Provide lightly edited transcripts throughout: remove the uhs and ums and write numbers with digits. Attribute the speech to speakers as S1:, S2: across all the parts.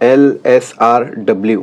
S1: LSRW,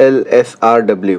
S1: LSRW,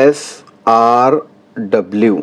S1: LSRW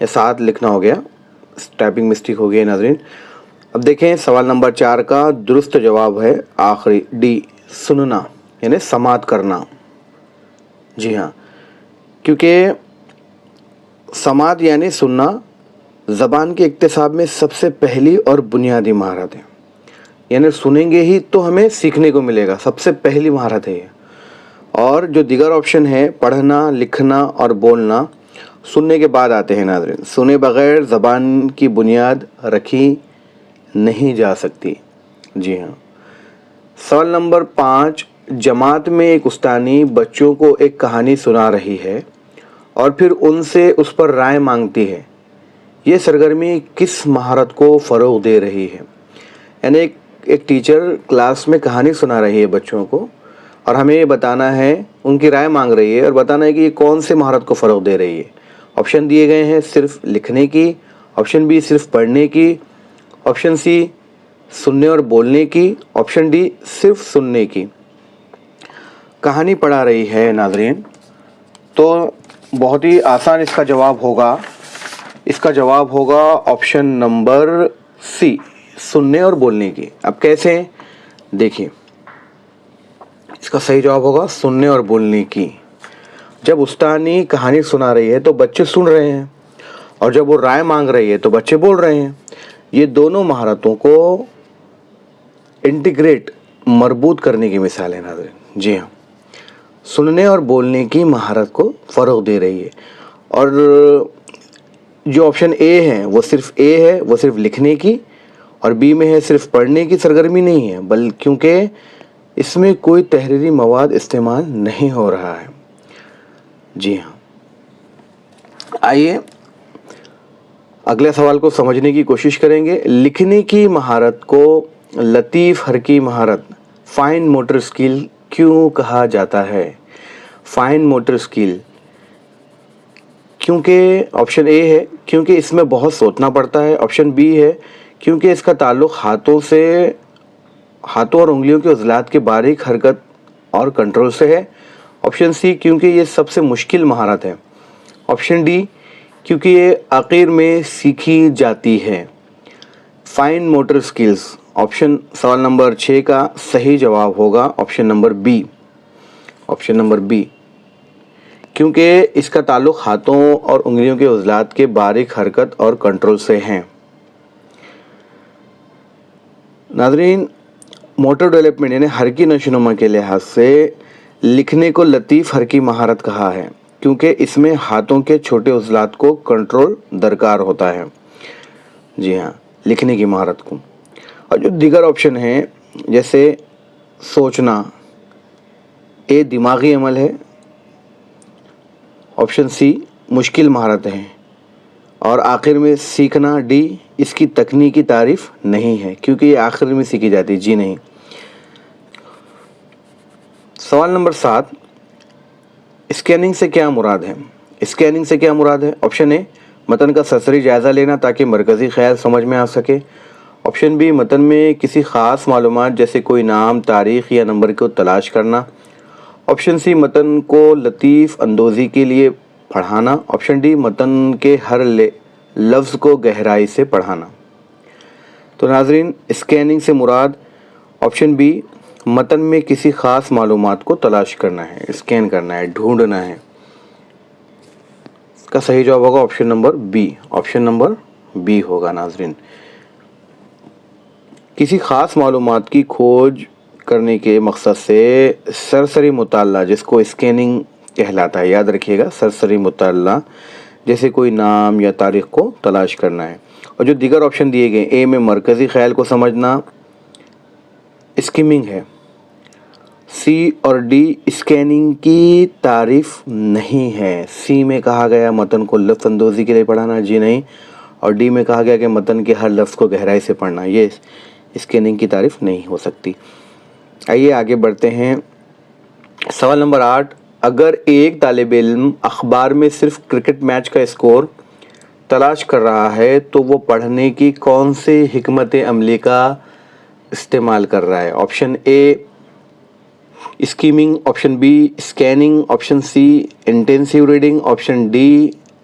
S1: یا 7 لکھنا ہو گیا, ٹائپنگ مسٹیک ہو گئی ناظرین. اب دیکھیں سوال نمبر 4 کا درست جواب ہے آخری ڈی, سننا یعنی سماعت کرنا. جی ہاں, کیونکہ سماعت یعنی سننا زبان کے اکتساب میں سب سے پہلی اور بنیادی مہارت ہے. یعنی سنیں گے ہی تو ہمیں سیکھنے کو ملے گا, سب سے پہلی مہارت ہے یہ. اور جو دیگر آپشن ہے پڑھنا, لکھنا اور بولنا, سننے کے بعد آتے ہیں ناظرین. سنے بغیر زبان کی بنیاد رکھی نہیں جا سکتی. جی ہاں. سوال نمبر 5, جماعت میں ایک استانی بچوں کو ایک کہانی سنا رہی ہے اور پھر ان سے اس پر رائے مانگتی ہے. یہ سرگرمی کس مہارت کو فروغ دے رہی ہے؟ یعنی ایک ٹیچر کلاس میں کہانی سنا رہی ہے بچوں کو اور ہمیں یہ بتانا ہے, ان کی رائے مانگ رہی ہے اور بتانا ہے کہ یہ کون سے مہارت کو فروغ دے رہی ہے. آپشن دیے گئے ہیں صرف لکھنے کی, آپشن بی صرف پڑھنے کی, آپشن سی سننے اور بولنے کی, آپشن ڈی صرف سننے کی. کہانی پڑھا رہی ہے ناظرین تو بہت ہی آسان اس کا جواب ہوگا. اس کا جواب ہوگا آپشن نمبر سی, سننے اور بولنے کی. اب کیسے دیکھیے, اس کا صحیح جواب ہوگا سننے اور بولنے کی. جب استانی کہانی سنا رہی ہے تو بچے سن رہے ہیں, اور جب وہ رائے مانگ رہی ہے تو بچے بول رہے ہیں. یہ دونوں مہارتوں کو انٹیگریٹ, مربوط کرنے کی مثال ہے ناظرین. جی ہاں, سننے اور بولنے کی مہارت کو فروغ دے رہی ہے. اور جو آپشن اے ہے وہ صرف لکھنے کی, اور بی میں ہے صرف پڑھنے کی سرگرمی نہیں ہے, بلکہ کیونکہ اس میں کوئی تحریری مواد استعمال نہیں ہو رہا ہے. جی ہاں. آئیے اگلے سوال کو سمجھنے کی کوشش کریں گے. لکھنے کی مہارت کو لطیف حرکی مہارت, فائن موٹر اسکل کیوں کہا جاتا ہے؟ فائن موٹر اسکل کیونکہ آپشن اے ہے کیونکہ اس میں بہت سوچنا پڑتا ہے, آپشن بی ہے کیونکہ اس کا تعلق ہاتھوں اور انگلیوں کے عضلات کے باریک حرکت اور کنٹرول سے ہے, آپشن سی کیونکہ یہ سب سے مشکل مہارت ہے, آپشن ڈی کیونکہ یہ آخر میں سیکھی جاتی ہے. فائن موٹر اسکلز سوال نمبر 6 کا صحیح جواب ہوگا option number be. Option number be, کیونکہ اس کا تعلق ہاتھوں اور انگلیوں کے عضلات کے باریک حرکت اور کنٹرول سے ہیں. ناظرین, موٹر ڈیولپمنٹ یعنی حرکی نشوونما کے لحاظ سے لکھنے کو لطیف حرکی مہارت کہا ہے کیونکہ اس میں ہاتھوں کے چھوٹے عضلات کو کنٹرول درکار ہوتا ہے. جی ہاں, لکھنے کی مہارت کو. اور جو دیگر آپشن ہیں جیسے سوچنا, اے دماغی عمل ہے, آپشن سی مشکل مہارت ہے, اور آخر میں سیکھنا ڈی اس کی تکنیکی تعریف نہیں ہے کیونکہ یہ آخر میں سیکھی جاتی ہے. جی نہیں. سوال نمبر 7, اسکیننگ سے کیا مراد ہے؟ اسکیننگ سے کیا مراد ہے؟ آپشن اے متن کا سرسری جائزہ لینا تاکہ مرکزی خیال سمجھ میں آ سکے, آپشن بی متن میں کسی خاص معلومات جیسے کوئی نام, تاریخ یا نمبر کو تلاش کرنا, آپشن سی متن کو لطیف اندوزی کے لیے پڑھانا, آپشن ڈی متن کے ہر لفظ کو گہرائی سے پڑھانا. تو ناظرین, اسکیننگ سے مراد آپشن بی متن میں کسی خاص معلومات کو تلاش کرنا ہے, اسکین کرنا ہے, ڈھونڈنا ہے. اس کا صحیح جواب ہوگا option number be. Option number be ہوگا ناظرین. کسی خاص معلومات کی کھوج کرنے کے مقصد سے سرسری مطالعہ, جس کو اسکیننگ کہلاتا ہے, یاد رکھیے گا, سرسری مطالعہ جیسے کوئی نام یا تاریخ کو تلاش کرنا ہے. اور جو دیگر آپشن دیے گئے, اے میں مرکزی خیال کو سمجھنا اسکیمنگ ہے, سی اور ڈی اسکیننگ کی تعریف نہیں ہے. سی میں کہا گیا متن کو لطف اندوزی کے لیے پڑھانا, جی نہیں, اور ڈی میں کہا گیا کہ متن کے ہر لفظ کو گہرائی سے پڑھنا, یہ اسکیننگ کی تعریف نہیں ہو سکتی. آئیے آگے بڑھتے ہیں. سوال نمبر 8, اگر ایک طالب علم اخبار میں صرف کرکٹ میچ کا اسکور تلاش کر رہا ہے تو وہ پڑھنے کی کون سے حکمت عملی کا استعمال کر رہا ہے؟ Option A skimming, option B scanning, option C intensive reading, option D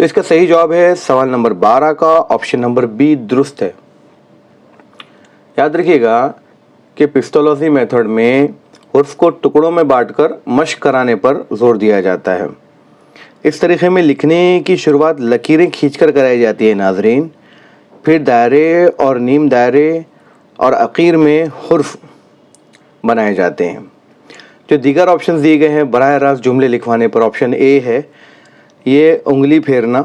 S1: تو اس کا صحیح جواب ہے سوال نمبر 12 کا آپشن نمبر بی درست ہے۔ یاد رکھیے گا کہ پستولوجی میتھڈ میں حروف کو ٹکڑوں میں بانٹ کر مشق کرانے پر زور دیا جاتا ہے۔ اس طریقے میں لکھنے کی شروعات لکیریں کھینچ کر کرائی جاتی ہے ناظرین، پھر دائرے اور نیم دائرے اور اخیر میں حرف بنائے جاتے ہیں۔ جو دیگر آپشنز دیے گئے ہیں براہ راست جملے لکھوانے پر، آپشن اے ہے یہ انگلی پھیرنا،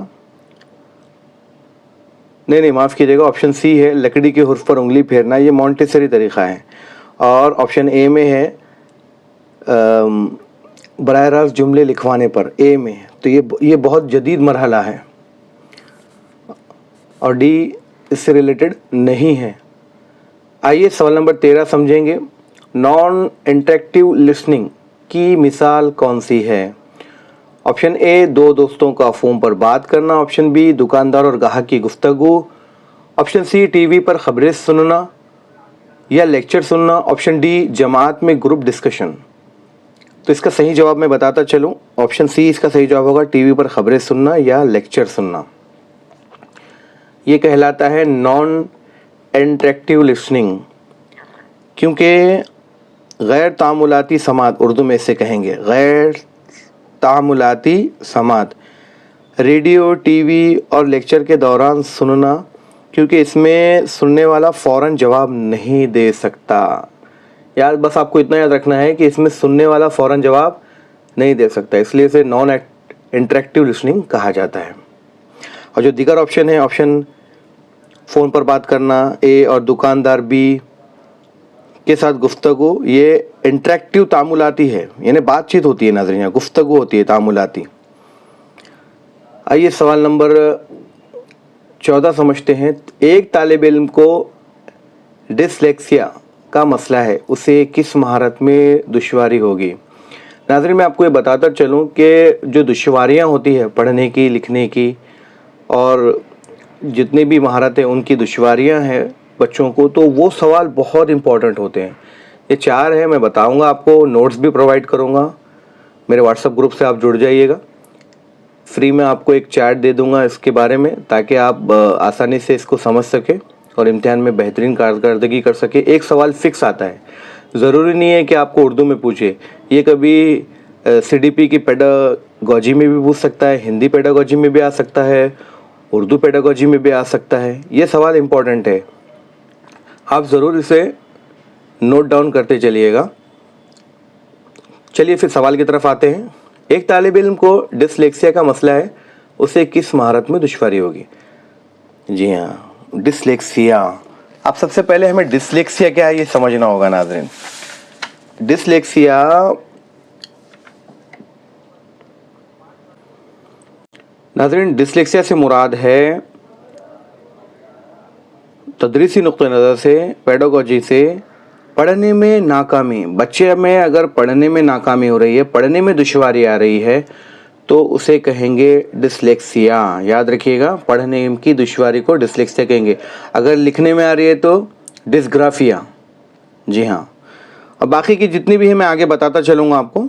S1: نہیں معاف کیجیے گا، آپشن سی ہے لکڑی کے حرف پر انگلی پھیرنا، یہ مونٹیسری طریقہ ہے، اور آپشن اے میں ہے براہ راست جملے لکھوانے پر، اے میں تو یہ بہت جدید مرحلہ ہے، اور ڈی اس سے ریلیٹڈ نہیں ہے۔ آئیے سوال نمبر 13 سمجھیں گے۔ نان انٹریکٹیو لسننگ کی مثال کون سی ہے؟ آپشن اے دو دوستوں کا فون پر بات کرنا، آپشن بی دکاندار اور گاہک کی گفتگو، آپشن سی ٹی وی پر خبریں سننا یا لیکچر سننا، آپشن ڈی جماعت میں گروپ ڈسکشن۔ تو اس کا صحیح جواب میں بتاتا چلوں، آپشن سی اس کا صحیح جواب ہوگا ٹی وی پر خبریں سننا یا لیکچر سننا۔ یہ کہلاتا ہے نان انٹریکٹیو لسننگ، کیونکہ غیر تعاملاتی سماعت، اردو میں اسے کہیں گے غیر تعاملاتی سماعت، ریڈیو، ٹی وی اور لیکچر کے دوران سننا، کیونکہ اس میں سننے والا فوراً جواب نہیں دے سکتا۔ یار بس آپ کو اتنا یاد رکھنا ہے کہ اس میں سننے والا فوراً جواب نہیں دے سکتا، اس لیے اسے نان انٹریکٹیو لسننگ کہا جاتا ہے۔ اور جو دیگر آپشن ہے، آپشن فون پر بات کرنا اے اور دکاندار بی کے ساتھ گفتگو، یہ انٹریکٹیو تعاملاتی ہے، یعنی بات چیت ہوتی ہے ناظرین، گفتگو ہوتی ہے تعاملاتی۔ آئیے سوال نمبر 14 سمجھتے ہیں۔ ایک طالب علم کو ڈسلیکسیا کا مسئلہ ہے، اسے کس مہارت میں دشواری ہوگی؟ ناظرین میں آپ کو یہ بتاتا چلوں کہ جو دشواریاں ہوتی ہے پڑھنے کی، لکھنے کی، اور جتنی بھی مہارتیں ان کی دشواریاں ہیں بچوں کو، تو وہ سوال بہت امپورٹنٹ ہوتے ہیں۔ یہ 4 ہیں، میں بتاؤں گا آپ کو، نوٹس بھی پرووائڈ کروں گا، میرے واٹس ایپ گروپ سے آپ جڑ جائیے گا، فری میں آپ کو ایک چیٹ دے دوں گا اس کے بارے میں، تاکہ آپ آسانی سے اس کو سمجھ سکیں اور امتحان میں بہترین کارکردگی کر سکیں۔ ایک سوال فکس آتا ہے، ضروری نہیں ہے کہ آپ کو اردو میں پوچھے، یہ کبھی سی ڈی پی کی پیڈاگوجی میں بھی پوچھ سکتا ہے، ہندی پیڈاگوجی میں بھی آ سکتا ہے، اردو پیڈاگوجی میں بھی آ سکتا ہے۔ یہ سوال امپورٹنٹ ہے، آپ ضرور اسے نوٹ ڈاؤن کرتے چلیے گا۔ چلیے پھر سوال کی طرف آتے ہیں۔ ایک طالب علم کو ڈسلیکسیا کا مسئلہ ہے، اسے کس مہارت میں دشواری ہوگی؟ جی ہاں، ڈسلیکسیا۔ اب سب سے پہلے ہمیں ڈسلیکسیا کیا ہے یہ سمجھنا ہوگا ناظرین۔ ڈسلیکسیا ڈسلیکسیا سے مراد ہے تدریسی نقطہ نظر سے، پیڈاگوجی سے، پڑھنے میں ناکامی۔ بچے میں اگر پڑھنے میں ناکامی ہو رہی ہے، پڑھنے میں دشواری آ رہی ہے، تو اسے کہیں گے ڈسلیکسیا۔ یاد رکھیے گا، پڑھنے کی دشواری کو ڈسلیکسیا کہیں گے۔ اگر لکھنے میں آ رہی ہے تو ڈسگرافیا۔ جی ہاں، اور باقی کی جتنی بھی ہیں میں آگے بتاتا چلوں گا آپ کو۔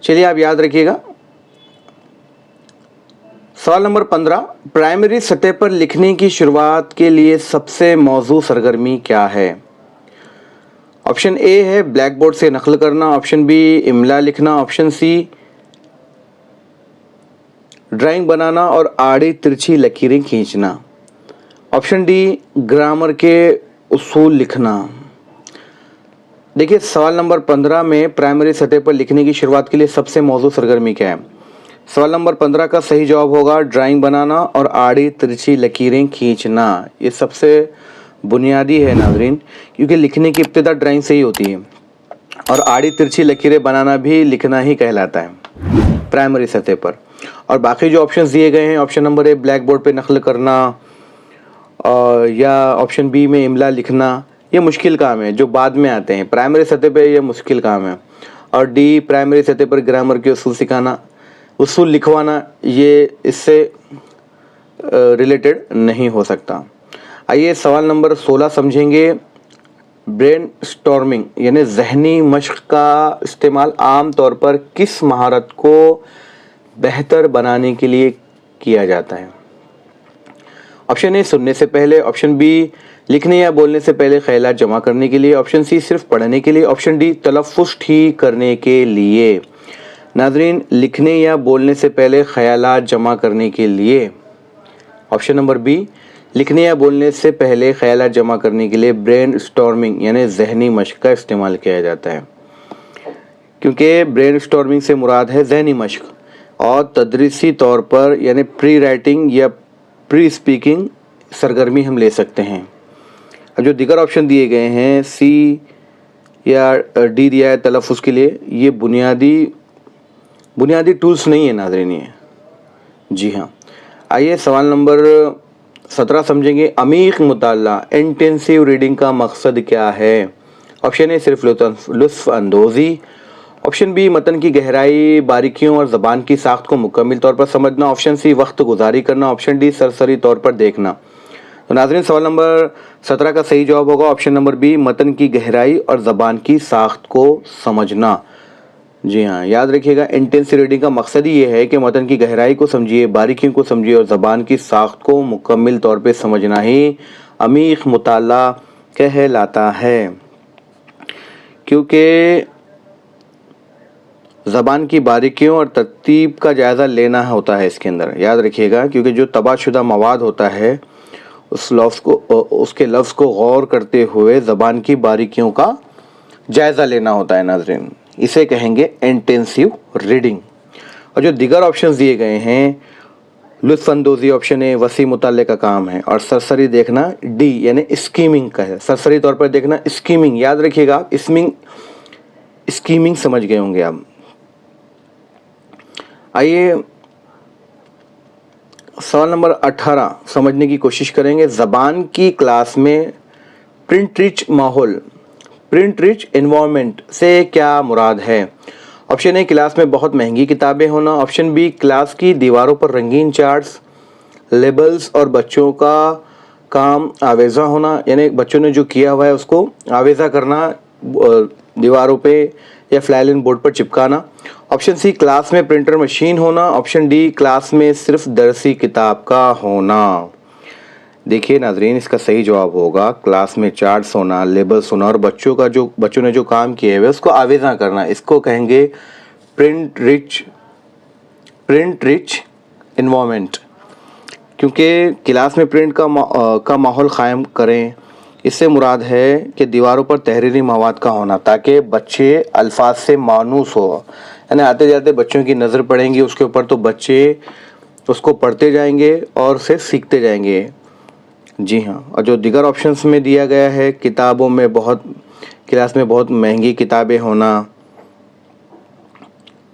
S1: چلیے آپ یاد رکھیے گا۔ سوال نمبر 15، پرائمری سطح پر لکھنے کی شروعات کے لیے سب سے موزوں سرگرمی کیا ہے؟ آپشن اے ہے بلیک بورڈ سے نقل کرنا، آپشن بی املا لکھنا، آپشن سی ڈرائنگ بنانا اور آڑی ترچھی لکیریں کھینچنا، آپشن ڈی گرامر کے اصول لکھنا۔ دیکھیے سوال نمبر 15 میں پرائمری سطح پر لکھنے کی شروعات کے لیے سب سے موزوں سرگرمی کیا ہے؟ سوال نمبر 15 کا صحیح جواب ہوگا ڈرائنگ بنانا اور آڑی ترچھی لکیریں کھینچنا۔ یہ سب سے بنیادی ہے ناظرین، کیونکہ لکھنے کی ابتدا ڈرائنگ سے ہی ہوتی ہے، اور آڑی ترچھی لکیریں بنانا بھی لکھنا ہی کہلاتا ہے پرائمری سطح پر۔ اور باقی جو آپشنز دیے گئے ہیں، option number a black board پہ نقل کرنا، یا آپشن بی میں املا لکھنا، یہ مشکل کام ہے جو بعد میں آتے ہیں، پرائمری سطح پہ یہ مشکل کام ہے۔ اور ڈی پرائمری سطح پر گرامر کے اصول سکھانا، اصول لکھوانا، یہ اس سے ریلیٹڈ نہیں ہو سکتا۔ آئیے سوال نمبر 16 سمجھیں گے۔ برین سٹارمنگ یعنی ذہنی مشق کا استعمال عام طور پر کس مہارت کو بہتر بنانے کے لیے کیا جاتا ہے؟ آپشن اے سننے سے پہلے، آپشن بی لکھنے یا بولنے سے پہلے خیالات جمع کرنے کے لیے، آپشن سی صرف پڑھنے کے لیے، آپشن ڈی تلفظ ٹھیک کرنے کے لیے۔ ناظرین، لکھنے یا بولنے سے پہلے خیالات جمع کرنے کے لیے، آپشن نمبر بی لکھنے یا بولنے سے پہلے خیالات جمع کرنے کے لیے برین اسٹارمنگ یعنی ذہنی مشق کا استعمال کیا جاتا ہے، کیونکہ برین اسٹارمنگ سے مراد ہے ذہنی مشق، اور تدریسی طور پر یعنی پری رائٹنگ یا پری اسپیکنگ سرگرمی ہم لے سکتے ہیں۔ اب جو دیگر آپشن دیے گئے ہیں سی یا ڈی دیا ہے تلفظ کے لیے، یہ بنیادی ٹولز نہیں ہیں ناظرین، یہ جی ہاں۔ آئیے سوال نمبر 17 سمجھیں گے۔ عمیق مطالعہ انٹینسیو ریڈنگ کا مقصد کیا ہے؟ آپشن اے صرف لطف اندوزی، آپشن بی متن کی گہرائی، باریکیوں اور زبان کی ساخت کو مکمل طور پر سمجھنا، آپشن سی وقت گزاری کرنا، آپشن ڈی سرسری طور پر دیکھنا۔ تو ناظرین، سوال نمبر 17 کا صحیح جواب ہوگا آپشن نمبر بی متن کی گہرائی اور زبان کی ساخت کو سمجھنا۔ جی ہاں، یاد رکھیے گا، انٹینسیو ریڈنگ کا مقصد ہی یہ ہے کہ متن کی گہرائی کو سمجھیے، باریکیوں کو سمجھیے اور زبان کی ساخت کو مکمل طور پہ سمجھنا ہی عمیق مطالعہ کہلاتا ہے، کیونکہ زبان کی باریکیوں اور ترتیب کا جائزہ لینا ہوتا ہے اس کے اندر۔ یاد رکھیے گا، کیونکہ جو طبع شدہ مواد ہوتا ہے اس کے لفظ کو غور کرتے ہوئے زبان کی باریکیوں کا جائزہ لینا ہوتا ہے ناظرین، اسے کہیں گے انٹینسیو ریڈنگ۔ اور جو دیگر آپشنز دیے گئے ہیں، لطف اندوزی آپشن اے وسیع مطالعے کا کام ہے، اور سرسری دیکھنا ڈی یعنی اسکیمنگ کا ہے، سرسری طور پر دیکھنا اسکیمنگ۔ یاد رکھیے گا، اسکیمنگ سمجھ گئے ہوں گے آپ۔ آئیے سوال نمبر 18 سمجھنے کی کوشش کریں گے۔ زبان کی کلاس میں پرنٹ رچ ماحول، پرنٹ رچ انوائرمنٹ سے کیا مراد ہے؟ آپشن اے کلاس میں بہت مہنگی کتابیں ہونا، آپشن بی کلاس کی دیواروں پر رنگین چارٹس، لیبلز اور بچوں کا کام آویزہ ہونا، یعنی بچوں نے جو کیا ہوا ہے اس کو آویزہ کرنا دیواروں پہ یا فلائلن بورڈ پر چپکانا، آپشن سی کلاس میں پرنٹر مشین ہونا، آپشن ڈی کلاس میں صرف درسی کتاب کا ہونا۔ دیکھیے ناظرین، اس کا صحیح جواب ہوگا کلاس میں چارٹس ہونا، لیبلز ہونا اور بچوں نے جو کام کیے ہوئے اس کو آویزاں کرنا، اس کو کہیں گے پرنٹ رچ انوائرمنٹ، کیونکہ کلاس میں پرنٹ کا ماحول قائم کریں، اس سے مراد ہے کہ دیواروں پر تحریری مواد کا ہونا تاکہ بچے الفاظ سے مانوس ہو، یعنی آتے جاتے بچوں کی نظر پڑیں گی اس کے اوپر تو بچے اس کو پڑھتے جائیں گے اور اسے سیکھتے جائیں گے۔ جی ہاں، اور جو دیگر آپشنز میں دیا گیا ہے کلاس میں بہت مہنگی کتابیں ہونا،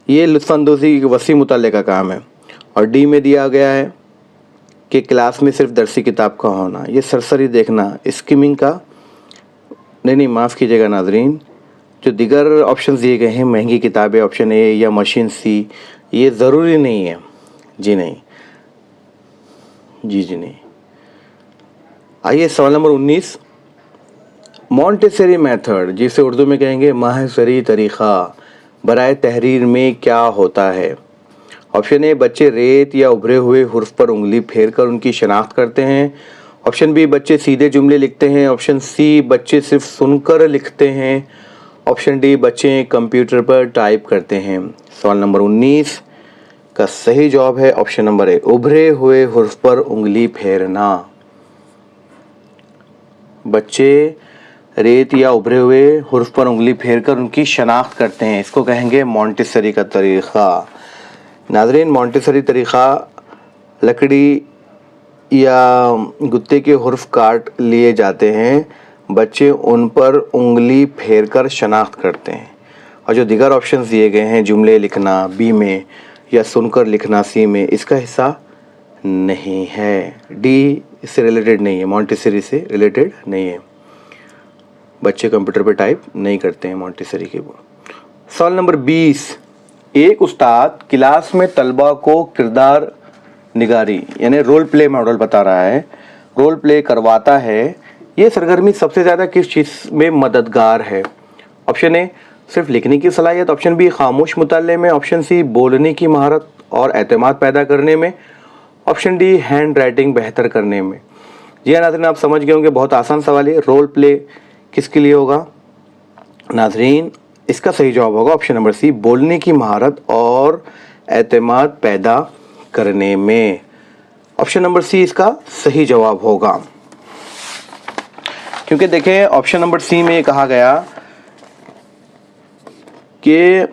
S1: یہ لطف اندوزی وسیع مطالعے کا کام ہے، اور ڈی میں دیا گیا ہے کہ کلاس میں صرف درسی کتاب کا ہونا، یہ سرسری دیکھنا اسکیمنگ کا نہیں معاف کیجیے گا ناظرین، جو دیگر آپشنز دیے گئے ہیں مہنگی کتابیں آپشن اے یا مشین سی، یہ ضروری نہیں ہے، جی نہیں، جی نہیں۔ آئیے سوال نمبر 19، مونٹیسری میتھڈ جسے اردو میں کہیں گے ماہیسری طریقہ برائے تحریر میں کیا ہوتا ہے؟ آپشن اے بچے ریت یا ابھرے ہوئے حرف پر انگلی پھیر کر ان کی شناخت کرتے ہیں، آپشن بی بچے سیدھے جملے لکھتے ہیں، آپشن سی بچے صرف سن کر لکھتے ہیں، آپشن ڈی بچے کمپیوٹر پر ٹائپ کرتے ہیں۔ سوال نمبر 19 کا صحیح جواب ہے آپشن نمبر اے ابھرے ہوئے حرف پر انگلی پھیرنا۔ بچے ریت یا ابھرے ہوئے حرف پر انگلی پھیر کر ان کی شناخت کرتے ہیں، اس کو کہیں گے مونٹیسری کا طریقہ۔ ناظرین، مونٹیسری طریقہ لکڑی یا گتے کے حرف کاٹ لیے جاتے ہیں، بچے ان پر انگلی پھیر کر شناخت کرتے ہیں، اور جو دیگر آپشنز دیے گئے ہیں جملے لکھنا بی میں یا سن کر لکھنا سی میں، اس کا حصہ نہیں ہے، ڈی اس سے ریلیٹڈ نہیں ہے، مونٹیسری سے ریلیٹڈ نہیں ہے، بچے کمپیوٹر پہ ٹائپ نہیں کرتے ہیں مونٹیسری کے۔ سوال نمبر 20، ایک استاد کلاس میں طلبہ کو کردار نگاری یعنی رول پلے ماڈل بتا رہا ہے، رول پلے کرواتا ہے، یہ سرگرمی سب سے زیادہ کس چیز میں مددگار ہے؟ آپشن اے صرف لکھنے کی صلاحیت، آپشن بی خاموش مطالعے میں، آپشن سی بولنے کی مہارت، اور اعتماد پیدا کرنے میں. آپشن ڈی ہینڈ رائٹنگ بہتر کرنے میں. جی ہاں ناظرین، آپ سمجھ گئے ہوں گے، بہت آسان سوال ہے. رول پلے کس کے لیے ہوگا ناظرین؟ اس کا صحیح جواب ہوگا آپشن نمبر سی، بولنے کی مہارت اور اعتماد پیدا کرنے میں. آپشن نمبر سی اس کا صحیح جواب ہوگا. کیونکہ دیکھیں آپشن نمبر سی میں یہ کہا گیا کہ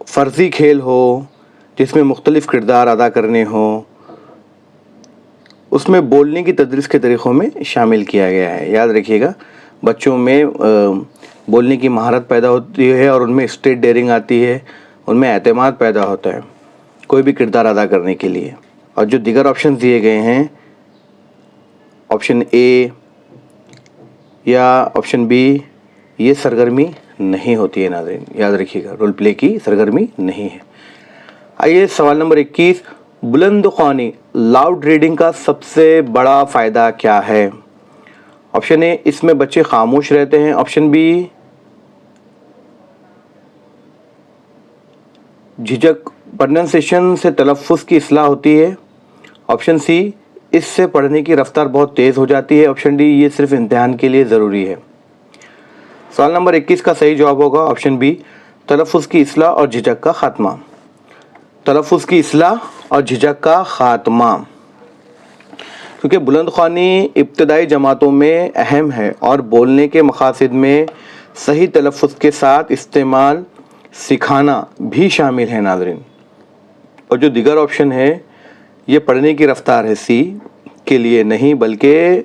S1: فرضی کھیل ہو جس میں مختلف کردار ادا کرنے ہوں، اس میں بولنے کی تدریس کے طریقوں میں شامل کیا گیا ہے. یاد رکھیے گا، بچوں میں بولنے کی مہارت پیدا ہوتی ہے اور ان میں اسٹیٹ ڈیئرنگ آتی ہے، ان میں اعتماد پیدا ہوتا ہے کوئی بھی کردار ادا کرنے کے لیے. اور جو دیگر آپشن دیے گئے ہیں، آپشن اے یا آپشن بی، یہ سرگرمی نہیں ہوتی ہے ناظرین. یاد رکھیے گا، رول پلے کی سرگرمی نہیں ہے. آئیے سوال نمبر 21، بلند خوانی لاؤڈ ریڈنگ کا سب سے بڑا فائدہ کیا ہے؟ آپشن اے، اس میں بچے خاموش رہتے ہیں. آپشن بی، جھجک پرننسیشن سے تلفظ کی اصلاح ہوتی ہے. آپشن سی، اس سے پڑھنے کی رفتار بہت تیز ہو جاتی ہے. آپشن ڈی، یہ صرف امتحان کے لیے ضروری ہے. سوال نمبر 21 کا صحیح جواب ہوگا آپشن بی، تلفظ کی اصلاح اور جھجک کا خاتمہ. تلفظ کی اصلاح اور جھجک کا خاتمہ. کیونکہ بلند خوانی ابتدائی جماعتوں میں اہم ہے اور بولنے کے مقاصد میں صحیح تلفظ کے ساتھ استعمال سکھانا بھی شامل ہے ناظرین. اور جو دیگر آپشن ہے یہ پڑھنے کی رفتار ہے، سی کے لیے نہیں بلکہ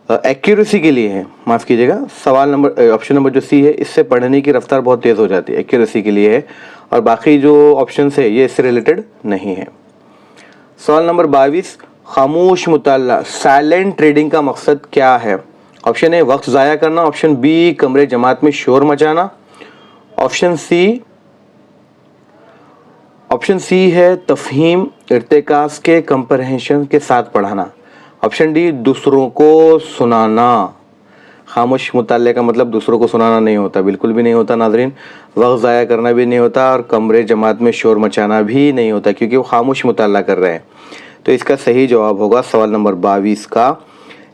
S1: ایکیوریسی کے لیے ہے. معاف کیجیے گا، سوال نمبر آپشن نمبر جو سی ہے، اس سے پڑھنے کی رفتار بہت تیز ہو جاتی ہے، ایکیوریسی کے لیے ہے. اور باقی جو آپشنس ہے یہ اس سے ریلیٹڈ نہیں ہے. سوال نمبر 22، خاموش مطالعہ سائلنٹ ریڈنگ کا مقصد کیا ہے؟ آپشن اے، وقت ضائع کرنا. آپشن بی، کمرے جماعت میں شور مچانا. آپشن سی ہے تفہیم ارتکاز کے کمپرہنشن کے ساتھ پڑھانا. آپشن ڈی، دوسروں کو سنانا. خاموش مطالعے کا مطلب دوسروں کو سنانا نہیں ہوتا، بالکل بھی نہیں ہوتا ناظرین. وقت ضائع کرنا بھی نہیں ہوتا اور کمرے جماعت میں شور مچانا بھی نہیں ہوتا، کیونکہ وہ خاموش مطالعہ کر رہے ہیں. تو اس کا صحیح جواب ہوگا سوال نمبر 22 کا،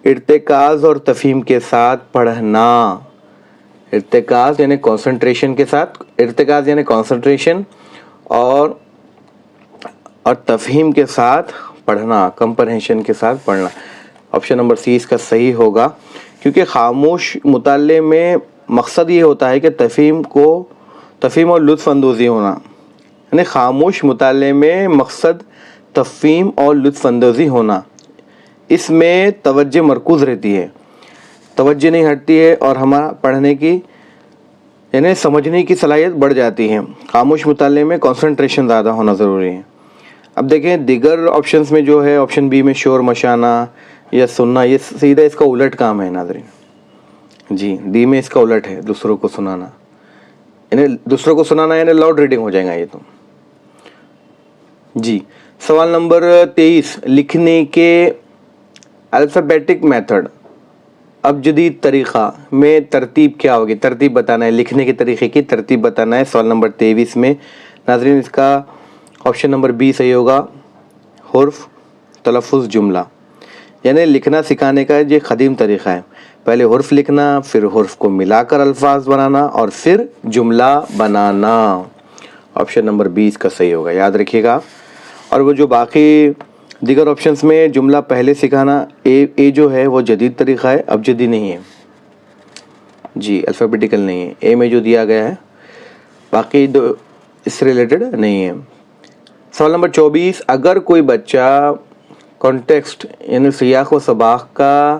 S1: ارتکاز اور تفہیم کے ساتھ پڑھنا. ارتکاز یعنی کنسنٹریشن کے ساتھ، ارتکاز یعنی کنسنٹریشن اور تفہیم کے ساتھ پڑھنا، کمپرہنشن کے ساتھ پڑھنا. آپشن نمبر سی اس کا صحیح ہوگا. کیونکہ خاموش مطالعے میں مقصد یہ ہوتا ہے کہ تفہیم اور لطف اندوزی ہونا. یعنی خاموش مطالعے میں مقصد تفہیم اور لطف اندوزی ہونا. اس میں توجہ مرکوز رہتی ہے، توجہ نہیں ہٹتی ہے اور ہمارا پڑھنے کی یعنی سمجھنے کی صلاحیت بڑھ جاتی ہے. خاموش مطالعے میں کنسنٹریشن زیادہ ہونا ضروری ہے. اب دیکھیں دیگر آپشنز میں جو ہے، آپشن بی میں شور مچانا یا سننا، یہ سیدھا اس کا الٹ کام ہے ناظرین. جی، ڈی میں اس کا الٹ ہے، دوسروں کو سنانا. یعنی دوسروں کو سنانا یعنی لاؤڈ ریڈنگ ہو جائے گا یہ تو. جی، سوال نمبر 23، لکھنے کے الفابیٹک میتھڈ اب جدید طریقہ میں ترتیب کیا ہوگی؟ ترتیب بتانا ہے، لکھنے کے طریقے کی ترتیب بتانا ہے سوال نمبر 23 میں ناظرین. اس کا آپشن نمبر بی صحیح ہوگا، حرف تلفظ جملہ. یعنی لکھنا سکھانے کا یہ قدیم طریقہ ہے، پہلے حرف لکھنا، پھر حرف کو ملا کر الفاظ بنانا اور پھر جملہ بنانا. آپشن نمبر 20 کا صحیح ہوگا، یاد رکھیے گا. اور وہ جو باقی دیگر آپشنز میں جملہ پہلے سکھانا، اے جو ہے وہ جدید طریقہ ہے، ابجدی نہیں ہے. جی، الفابیٹیکل نہیں ہے. اے میں جو دیا گیا ہے باقی دو اس سے ریلیٹڈ نہیں ہے. سوال نمبر 24، اگر کوئی بچہ کانٹیکسٹ یعنی سیاق و سباق کا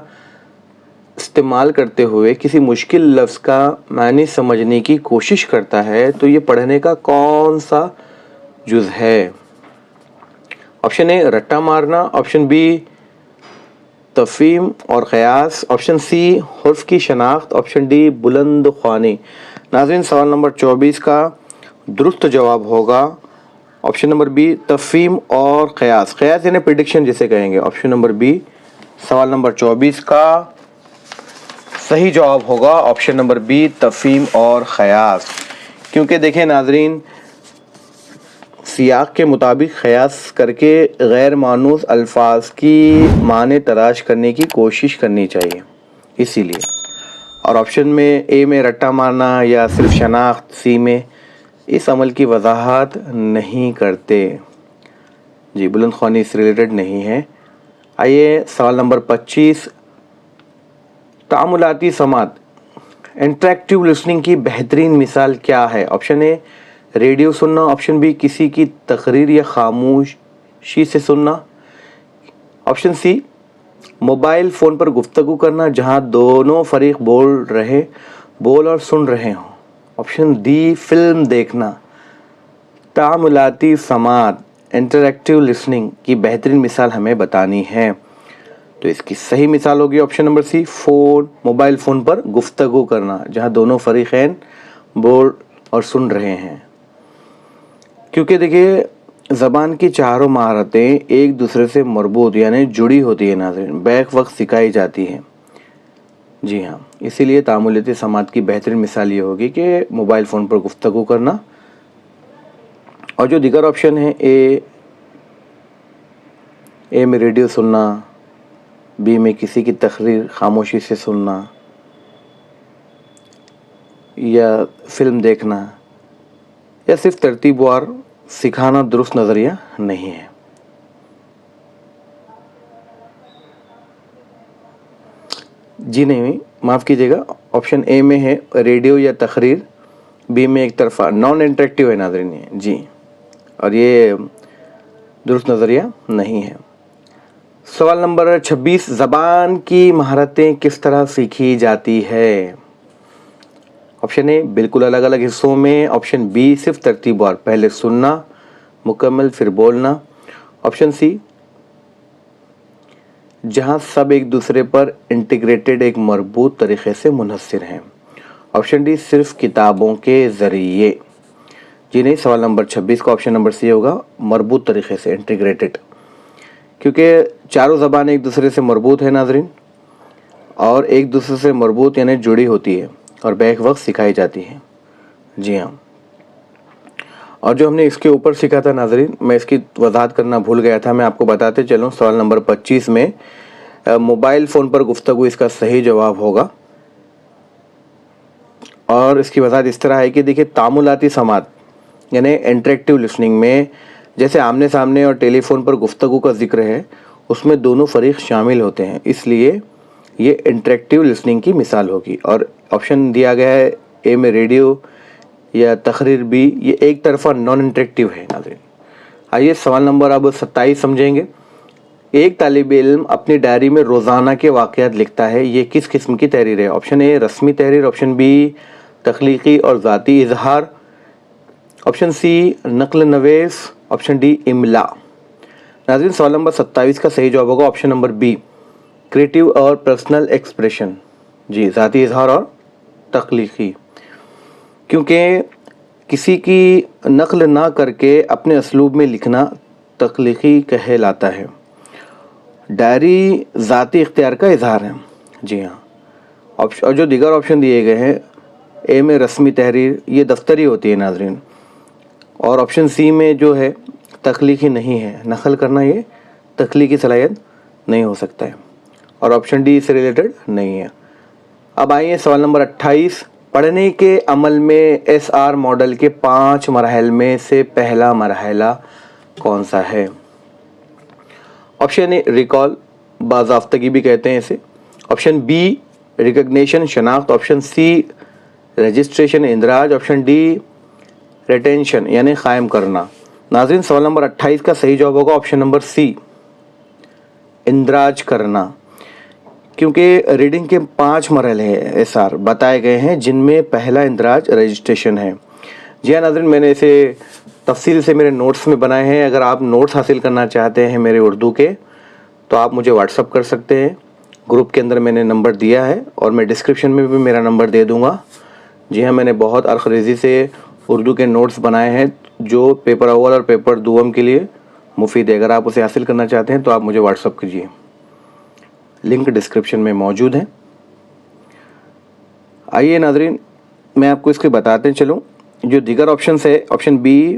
S1: استعمال کرتے ہوئے کسی مشکل لفظ کا معنی سمجھنے کی کوشش کرتا ہے تو یہ پڑھنے کا کون سا جز ہے؟ آپشن اے، رٹا مارنا. آپشن بی، تفہیم اور قیاس. آپشن سی، حرف کی شناخت. آپشن ڈی، بلند خوانی. ناظرین سوال نمبر 24 کا درست جواب ہوگا آپشن نمبر بی، تفہیم اور قیاس. قیاس یعنی پریڈکشن جسے کہیں گے. آپشن نمبر بی سوال نمبر 24 کا صحیح جواب ہوگا آپشن نمبر بی، تفہیم اور قیاس. کیونکہ دیکھیں ناظرین، سیاق کے مطابق قیاس کر کے غیر مانوس الفاظ کی معنی تلاش کرنے کی کوشش کرنی چاہیے. اسی لیے اور آپشن میں اے میں رٹا مارنا یا صرف شناخت، سی میں اس عمل کی وضاحت نہیں کرتے. جی بلند خوانی اس ریلیٹڈ نہیں ہے. آئیے سوال نمبر 25. تعاملاتی سماعت انٹریکٹیو لسننگ کی بہترین مثال کیا ہے؟ آپشن اے ریڈیو سننا، آپشن بی کسی کی تقریر یا خاموشی سے سننا، آپشن سی موبائل فون پر گفتگو کرنا جہاں دونوں فریق بول اور سن رہے ہوں، آپشن ڈی فلم دیکھنا. تعاملاتی سماعت انٹریکٹیو لسننگ کی بہترین مثال ہمیں بتانی ہے. تو اس کی صحیح مثال ہوگی آپشن نمبر سی موبائل فون پر گفتگو کرنا جہاں دونوں فریقین بول اور سن رہے ہیں. کیونکہ دیکھیے زبان کی چاروں مہارتیں ایک دوسرے سے مربوط یعنی جڑی ہوتی ہے ناظرین، بیک وقت سکھائی جاتی ہے. جی ہاں، اسی لیے تعاملاتی سماعت کی بہترین مثال یہ ہوگی کہ موبائل فون پر گفتگو کرنا. اور جو دیگر آپشن ہیں اے میں ریڈیو سننا، بی میں کسی کی تقریر خاموشی سے سننا یا فلم دیکھنا یا صرف ترتیب وار سکھانا درست نظریہ نہیں ہے. جی نہیں، معاف کیجیے گا، آپشن اے میں ہے ریڈیو یا تقریر، بی میں ایک طرفہ نان انٹریکٹیو ہے ناظرین. جی اور یہ درست نظریہ نہیں ہے. سوال نمبر 26. زبان کی مہارتیں کس طرح سیکھی جاتی ہے؟ آپشن اے بالکل الگ الگ حصوں میں، آپشن بی صرف ترتیب وار پہلے سننا مکمل پھر بولنا، آپشن سی جہاں سب ایک دوسرے پر انٹیگریٹڈ ایک مربوط طریقے سے منحصر ہیں، آپشن ڈی صرف کتابوں کے ذریعے. جی نہیں، سوال نمبر 26 کا آپشن نمبر سی ہوگا، مربوط طریقے سے انٹیگریٹڈ. کیونکہ چاروں زبانیں ایک دوسرے سے مربوط ہیں ناظرین، اور ایک دوسرے سے مربوط یعنی جڑی ہوتی ہے اور بیک وقت سکھائی جاتی ہے. جی ہاں، اور جو ہم نے اس کے اوپر سیکھا تھا ناظرین، میں اس کی وضاحت کرنا بھول گیا تھا، میں آپ کو بتاتے چلوں. سوال نمبر 25 میں موبائل فون پر گفتگو اس کا صحیح جواب ہوگا. اور اس کی وضاحت اس طرح ہے کہ دیکھیے تعاملاتی سماعت یعنی انٹریکٹیو لسننگ میں جیسے آمنے سامنے اور ٹیلی فون پر گفتگو کا ذکر ہے، اس میں دونوں فریق شامل ہوتے ہیں، اس لیے یہ انٹریکٹیو لسننگ کی مثال ہوگی. اور آپشن دیا گیا ہے اے میں ریڈیو یا تقریر، بھی یہ ایک طرفہ نان انٹریکٹیو ہے ناظرین. آئیے سوال نمبر اب 27 سمجھیں گے. ایک طالب علم اپنی ڈائری میں روزانہ کے واقعات لکھتا ہے، یہ کس قسم کی تحریر ہے؟ آپشن اے رسمی تحریر، آپشن بی تخلیقی اور ذاتی اظہار، آپشن سی نقل نویس، آپشن ڈی املا. ناظرین سوال نمبر 27 کا صحیح جواب ہوگا آپشن نمبر بی کریٹیو اور پرسنل ایکسپریشن. جی ذاتی اظہار اور تخلیقی. کیونکہ کسی کی نقل نہ کر کے اپنے اسلوب میں لکھنا تخلیقی کہلاتا ہے. ڈائری ذاتی اختیار کا اظہار ہے. جی ہاں، اور جو دیگر آپشن دیے گئے ہیں اے میں رسمی تحریر، یہ دفتری ہوتی ہے ناظرین، اور آپشن سی میں جو ہے تخلیقی نہیں ہے، نقل کرنا یہ تخلیقی صلاحیت نہیں ہو سکتا ہے، اور آپشن ڈی سے ریلیٹڈ نہیں ہے. اب آئیے سوال نمبر 28. پڑھنے کے عمل میں ایس آر ماڈل کے 5 مراحل میں سے پہلا مرحلہ کون سا ہے؟ آپشن اے ریکال، باضابطگی بھی کہتے ہیں اسے، آپشن بی ریکگنیشن شناخت، آپشن سی رجسٹریشن اندراج، آپشن ڈی ریٹینشن یعنی قائم کرنا. ناظرین سوال نمبر 28 کا صحیح جواب ہوگا آپشن نمبر سی اندراج کرنا. کیونکہ ریڈنگ کے 5 مرحلے ایس آر بتائے گئے ہیں، جن میں پہلا اندراج رجسٹریشن ہے. جی ہاں ناظرین، میں نے اسے تفصیل سے میرے نوٹس میں بنائے ہیں. اگر آپ نوٹس حاصل کرنا چاہتے ہیں میرے اردو کے تو آپ مجھے واٹس اپ کر سکتے ہیں. گروپ کے اندر میں نے نمبر دیا ہے اور میں ڈسکرپشن میں بھی میرا نمبر دے دوں گا. جی ہاں، میں نے بہت عرخریزی سے اردو کے نوٹس بنائے ہیں جو پیپر اول اور پیپر دوم کے لیے مفید ہے. اگر آپ اسے حاصل کرنا چاہتے ہیں تو آپ مجھے واٹس اپ کیجیے، لنک ڈسکرپشن میں موجود ہے. آئیے ناظرین، میں آپ کو اس کے بتاتے چلوں. جو دیگر آپشنس ہے، آپشن بی